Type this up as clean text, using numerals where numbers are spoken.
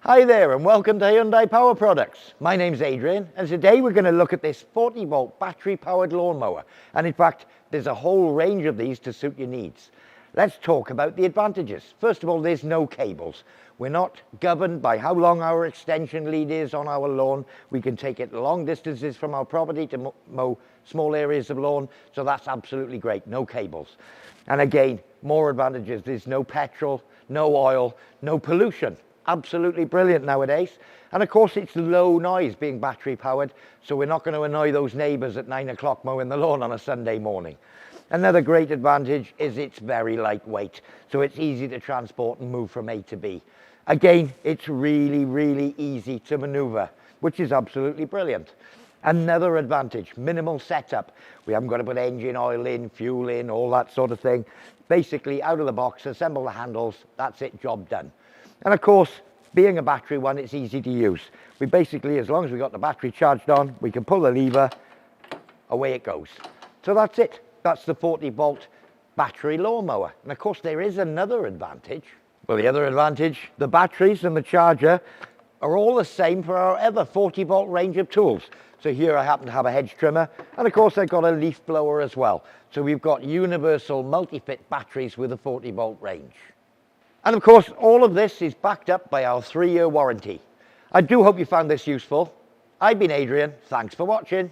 Hi there and welcome to Hyundai Power Products. My name's Adrian and today we're going to look at this 40-volt battery-powered lawnmower. And in fact, there's a whole range of these to suit your needs. Let's talk about the advantages. First of all, there's no cables. We're not governed by how long our extension lead is on our lawn. We can take it long distances from our property to mow small areas of lawn, so that's absolutely great, no cables. And again, more advantages, there's no petrol, no oil, no pollution. Absolutely brilliant nowadays. And of course it's low noise being battery powered, so we're not going to annoy those neighbours at 9 o'clock mowing the lawn on a Sunday morning. Another great advantage is it's very lightweight, so it's easy to transport and move from A to B. Again, it's really easy to maneuver, which is absolutely brilliant. Another advantage, minimal setup. We haven't got to put engine oil in, fuel in, all that sort of thing. Basically out of the box, assemble the handles, that's it, job done. And of course, being a battery one, it's easy to use. We basically, as long as we've got the battery charged on, we can pull the lever, away it goes. So that's it. That's the 40-volt battery lawnmower. And of course, there is another advantage. Well, the other advantage, the batteries and the charger are all the same for our other 40-volt range of tools. So here I happen to have a hedge trimmer, and of course I've got a leaf blower as well. So we've got universal multi-fit batteries with a 40-volt range. And of course, all of this is backed up by our 3-year warranty. I do hope you found this useful. I've been Adrian, thanks for watching.